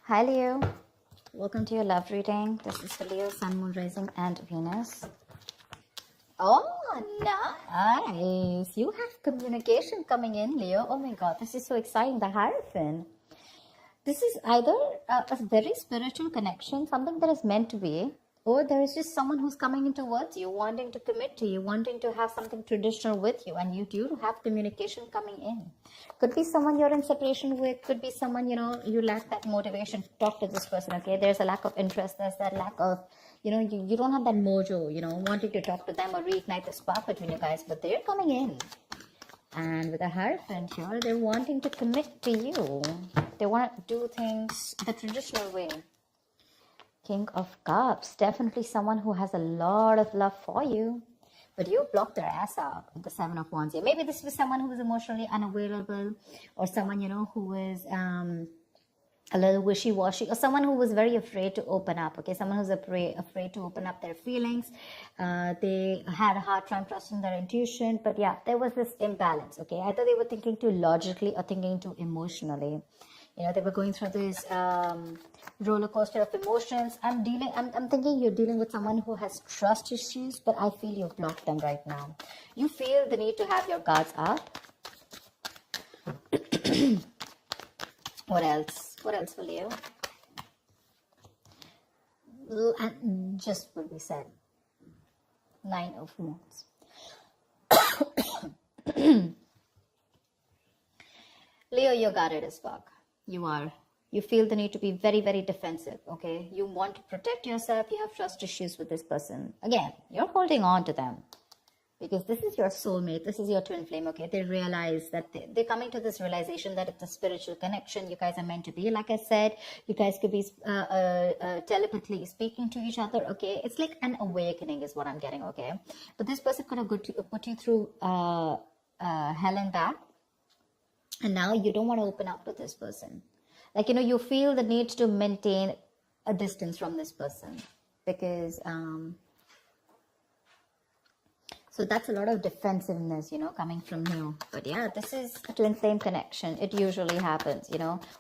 Hi Leo, welcome to your love reading. This is for Leo, Sun, Moon, Rising and Venus. Oh, nice. You have communication coming in, Leo. Oh my God, this is so exciting. The Hierophant. This is either a very spiritual connection, something that is meant to be, or there is just someone who's coming in towards you, wanting to commit to you, wanting to have something traditional with you, and you do have communication coming in. Could be someone you're in separation with, could be someone, you lack that motivation to talk to this person, okay? There's a lack of interest, there's that lack of, you don't have that mojo, wanting to talk to them or reignite the spark between you guys, but they're coming in. And with a Hierophant here, they're wanting to commit to you. They want to do things the traditional way. King of Cups, definitely someone who has a lot of love for you. But you blocked their ass out with the Seven of Wands here. Maybe this was someone who was emotionally unavailable, or someone, who is a little wishy-washy, or someone who was very afraid to open up, okay? Someone who's afraid to open up their feelings. They had a hard time trusting their intuition, but yeah, there was this imbalance, okay? Either they were thinking too logically or thinking too emotionally. They were going through this roller coaster of emotions. I'm thinking you're dealing with someone who has trust issues, but I feel you've blocked them right now. You feel the need to have your guards up. What else? What else for Leo? And just what we said. 9 of Wands. Leo, you're guarded as fuck. You are. You feel the need to be very, very defensive, okay? You want to protect yourself. You have trust issues with this person. Again, you're holding on to them. Because this is your soulmate, this is your twin flame, okay? They realize that they're coming to this realization that it's a spiritual connection. You guys are meant to be. Like I said, you guys could be telepathically speaking to each other, okay? It's like an awakening is what I'm getting, okay? But this person could have put you through hell and back. And now you don't want to open up to this person. Like, you feel the need to maintain a distance from this person. Because... so that's a lot of defensiveness, coming from you. But yeah, this is a twin flame connection. It usually happens,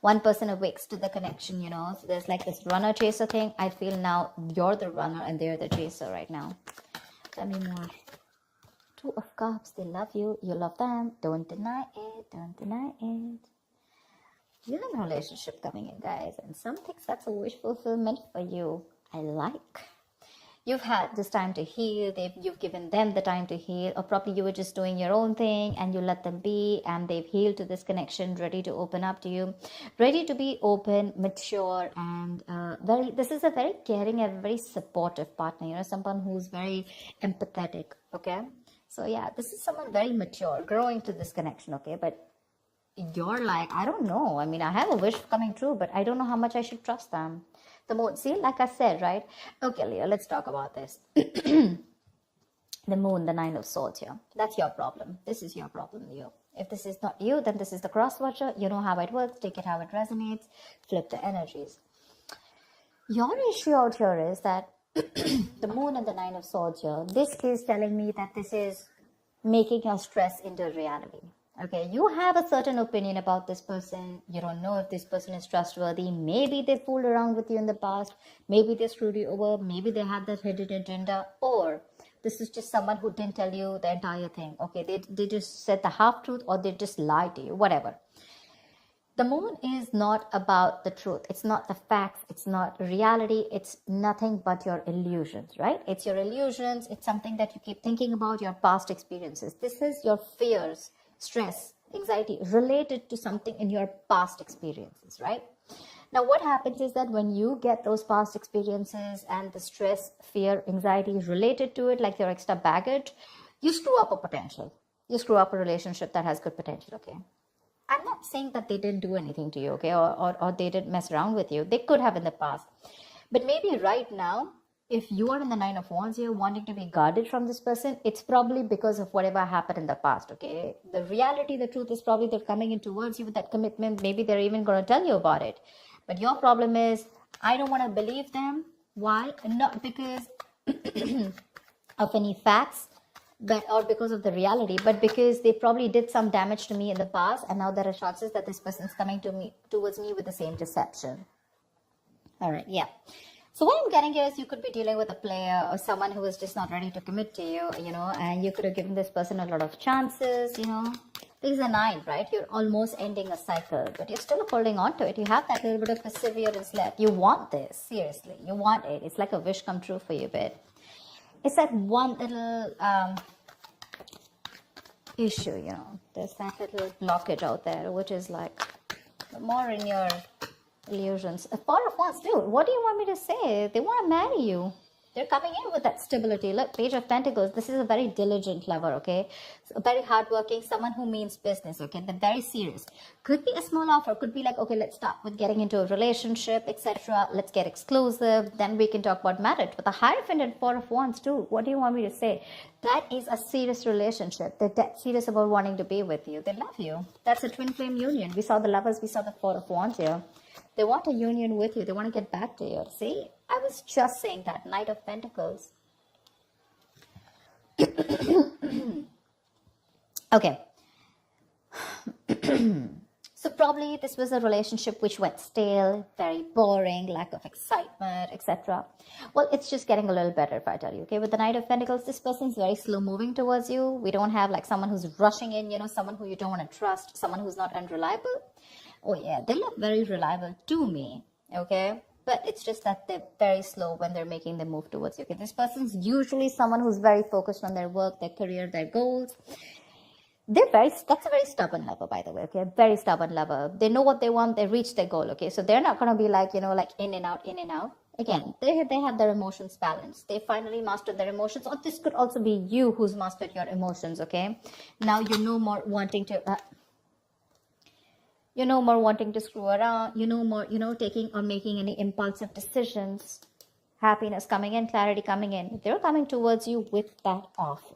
One person awakes to the connection, So there's like this runner chaser thing. I feel now you're the runner and they're the chaser right now. Tell me more. 2 of Cups. They love you. You love them. Don't deny it. Don't deny it. You have a relationship coming in, guys. And some things that's a wish fulfillment for you. I like. You've had this time to heal. You've given them the time to heal, or probably you were just doing your own thing and you let them be, and they've healed to this connection, ready to open up to you, ready to be open, mature, and this is a very caring and very supportive partner, someone who's very empathetic, okay? So yeah, this is someone very mature, growing to this connection, okay? But you're like, I don't know. I mean, I have a wish coming true, but I don't know how much I should trust them. The moon, see, like I said, right? Okay, Leo, let's talk about this. The moon, the 9 of swords here. That's your problem. This is your problem, Leo. If this is not you, then this is the cross watcher. You know how it works. Take it how it resonates. Flip the energies. Your issue out here is that the moon and the 9 of swords here, this is telling me that this is making your stress into reality. Okay, you have a certain opinion about this person. You don't know if this person is trustworthy. Maybe they fooled around with you in the past. Maybe they screwed you over. Maybe they had that hidden agenda. Or this is just someone who didn't tell you the entire thing. Okay, they just said the half-truth, or they just lied to you, whatever. The moon is not about the truth. It's not the facts. It's not reality. It's nothing but your illusions, right? It's your illusions. It's something that you keep thinking about, your past experiences. This is your fears, stress, anxiety related to something in your past experiences, right? Now, what happens is that when you get those past experiences and the stress, fear, anxiety related to it, like your extra baggage, you screw up a potential. You screw up a relationship that has good potential, okay? I'm not saying that they didn't do anything to you, okay? Or they didn't mess around with you. They could have in the past. But maybe right now, if you are in the 9 of Wands here wanting to be guarded from this person, it's probably because of whatever happened in the past, okay? The reality, the truth is probably they're coming in towards you with that commitment. Maybe they're even going to tell you about it. But your problem is, I don't want to believe them. Why? Not because of any facts, or because of the reality, but because they probably did some damage to me in the past, and now there are chances that this person is coming towards me with the same deception. All right, yeah. So what I'm getting here is you could be dealing with a player or someone who is just not ready to commit to you, you know, and you could have given this person a lot of chances, you know. This is a 9, right? You're almost ending a cycle, but you're still holding on to it. You have that little bit of perseverance left. You want this, seriously. You want it. It's like a wish come true for you, but it's that one little issue, you know. There's that little blockage out there, which is like more in your illusions. A Four of Wands, dude, what do you want me to say? They want to marry you. They're coming in with that stability. Look, Page of Pentacles. This is a very diligent lover, okay? So very hardworking, someone who means business, okay? They're very serious. Could be a small offer. Could be like, okay, let's start with getting into a relationship, etc. Let's get exclusive. Then we can talk about marriage. But the Hierophant and Four of Wands, too. What do you want me to say? That is a serious relationship. They're dead serious about wanting to be with you. They love you. That's a twin flame union. We saw the Lovers. We saw the Four of Wands here. They want a union with you. They want to get back to you. See? I was just saying that. Knight of Pentacles. Okay. So probably this was a relationship which went stale, very boring, lack of excitement, etc. Well, it's just getting a little better if I tell you, okay? With the Knight of Pentacles, this person's very slow moving towards you. We don't have like someone who's rushing in, you know, someone who you don't want to trust, someone who's not unreliable. Oh yeah, they look very reliable to me, okay? But it's just that they're very slow when they're making the move towards you. Okay? This person's usually someone who's very focused on their work, their career, their goals. That's a very stubborn lover, by the way, okay? Very stubborn lover. They know what they want, they reach their goal, okay? So they're not going to be like, you know, like in and out, in and out. Again, they have their emotions balanced. They finally mastered their emotions. Or this could also be you who's mastered your emotions, okay? Now you're no more wanting to... You're no more wanting to screw around. You're no more, you know, taking or making any impulsive decisions. Happiness coming in, clarity coming in. They're coming towards you with that offer.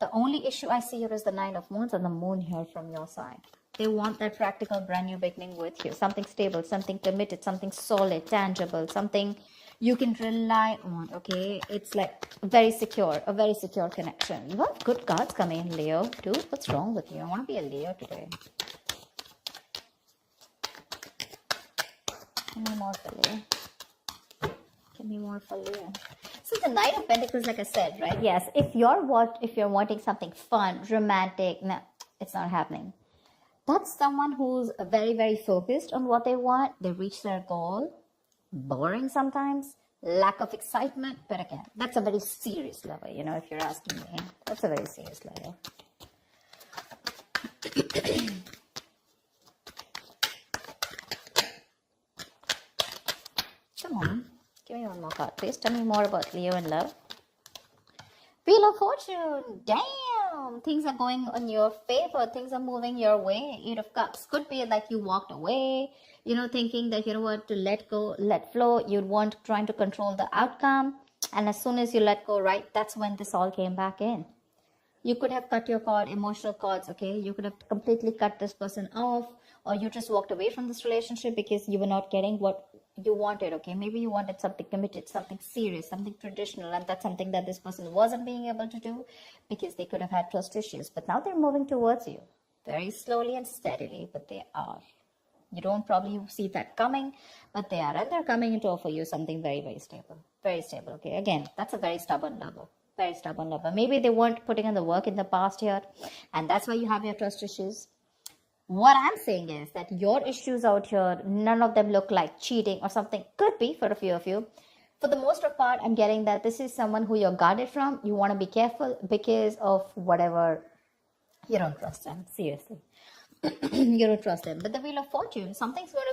The only issue I see here is the Nine of Wands and the Moon here from your side. They want that practical brand new beginning with you. Something stable, something committed, something solid, tangible, something you can rely on, okay? It's like a very secure connection. You have good cards coming in, Leo. Dude, what's wrong with you? I want to be a Leo today. Give me more for Leo. Give me more for Leo. So the Knight of Pentacles, like I said, right? Yes, if you're wanting something fun, romantic, no, it's not happening. That's someone who's very, very focused on what they want. They reach their goal. Boring sometimes. Lack of excitement. But again, that's a very serious lover, you know, if you're asking me. That's a very serious lover. Come on. Give me one more card, please. Tell me more about Leo and love. Wheel of Fortune. Damn. Things are going in your favor. Things are moving your way. 8 of Cups. Could be like you walked away, you know, thinking that, you know what, to let go, let flow. You'd want trying to control the outcome. And as soon as you let go, right, that's when this all came back in. You could have cut your cord, emotional cords, okay? You could have completely cut this person off. Or you just walked away from this relationship because you were not getting what you wanted, okay? Maybe you wanted something committed, something serious, something traditional, and that's something that this person wasn't being able to do because they could have had trust issues. But now they're moving towards you very slowly and steadily, but they are. You don't probably see that coming, but they are. And they're coming in to offer you something very, very stable. Very stable, okay? Again, that's a very stubborn lover. Very stubborn lover. Maybe they weren't putting in the work in the past year, and that's why you have your trust issues. What I'm saying is that your issues out here, none of them look like cheating or something. Could be for a few of you. For the most part, I'm getting that this is someone who you're guarded from. You want to be careful because of whatever. You don't trust them. Seriously. You don't trust them. But the Wheel of Fortune,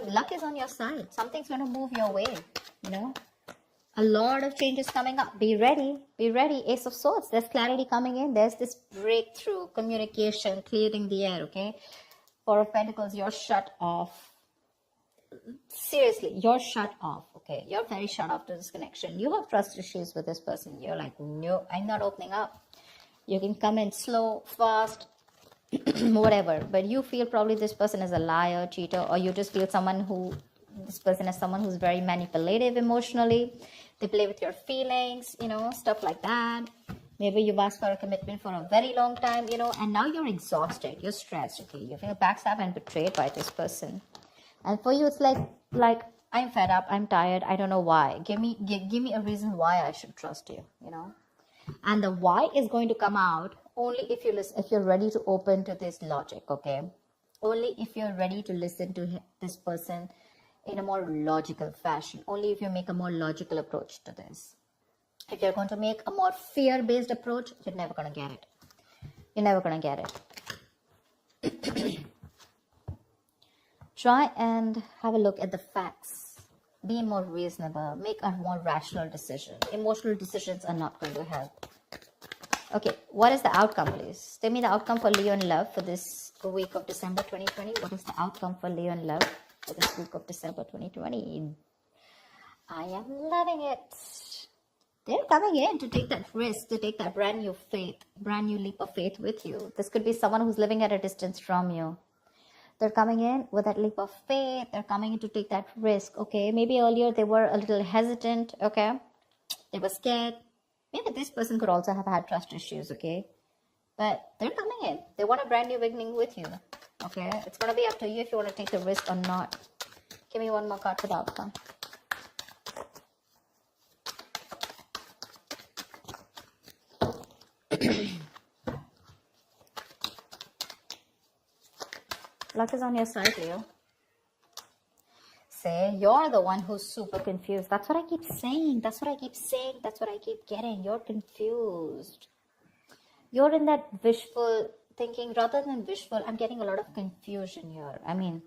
luck is on your side. Something's going to move your way. You know. A lot of changes coming up. Be ready. Be ready. Ace of Swords. There's clarity coming in. There's this breakthrough, communication, clearing the air, okay? Four of Pentacles, you're shut off. Seriously, you're shut off, okay? You're very shut off to this connection. You have trust issues with this person. You're like, no, I'm not opening up. You can come in slow, fast, whatever. But you feel probably this person is a liar, cheater, or you just feel this person is someone who's very manipulative emotionally. They play with your feelings, you know, stuff like that. Maybe you've asked for a commitment for a very long time, you know, and now you're exhausted. You're stressed, okay? You feel backstabbed and betrayed by this person. And for you, it's like I'm fed up, I'm tired, I don't know why. Give me a reason why I should trust you, you know. And the why is going to come out only if you listen, if you're ready to open to this logic, okay? Only if you're ready to listen to this person in a more logical fashion. Only if you make a more logical approach to this. If you're going to make a more fear-based approach, you're never going to get it. You're never going to get it. Try and have a look at the facts. Be more reasonable. Make a more rational decision. Emotional decisions are not going to help. Okay, what is the outcome, please? Tell me the outcome for Leo in love for this week of December 2020. What is the outcome for Leo in love for this week of December 2020? I am loving it. They're coming in to take that risk, to take that brand new leap of faith with you. This could be someone who's living at a distance from you. They're coming in with that leap of faith. They're coming in to take that risk, okay? Maybe earlier they were a little hesitant, okay? They were scared. Maybe this person could also have had trust issues, okay? But they're coming in. They want a brand new beginning with you, okay? It's going to be up to you if you want to take the risk or not. Give me one more card for the outcome. Luck is on your side, Leo. Say, you're the one who's super confused. That's what I keep saying. That's what I keep saying. That's what I keep getting. You're confused. You're in that wishful thinking. Rather than wishful, I'm getting a lot of confusion here. I mean,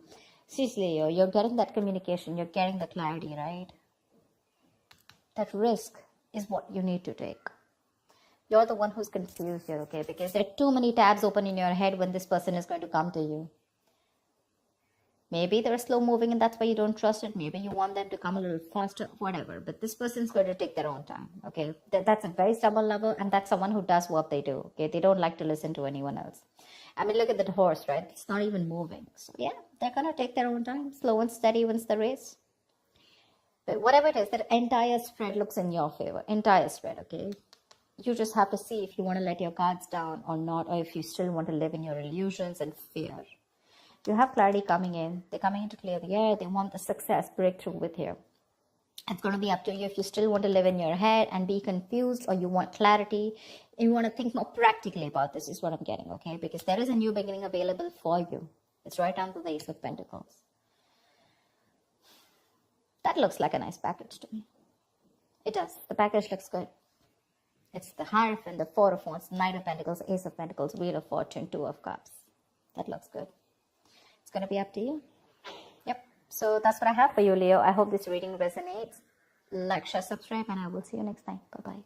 seriously, you're getting that communication. You're getting the clarity, right? That risk is what you need to take. You're the one who's confused here, okay? Because there are too many tabs open in your head when this person is going to come to you. Maybe they're slow moving and that's why you don't trust it. Maybe you want them to come a little faster, whatever. But this person's going to take their own time, okay? That's a very stubborn lover, and that's someone who does what they do, okay? They don't like to listen to anyone else. I mean, look at that horse, right? It's not even moving. So, yeah, they're going to take their own time. Slow and steady wins the race. But whatever it is, that entire spread looks in your favor. Entire spread, okay? You just have to see if you want to let your guards down or not, or if you still want to live in your illusions and fear. You have clarity coming in. They're coming in to clear the air. They want the success breakthrough with you. It's going to be up to you if you still want to live in your head and be confused, or you want clarity. You want to think more practically about this is what I'm getting, okay? Because there is a new beginning available for you. It's right under the Ace of Pentacles. That looks like a nice package to me. It does. The package looks good. It's the Hierophant, the Four of Wands, Knight of Pentacles, Ace of Pentacles, Wheel of Fortune, Two of Cups. That looks good. It's going to be up to you. Yep. So that's what I have for you, Leo. I hope this reading resonates. Like, share, subscribe, and I will see you next time. Bye-bye.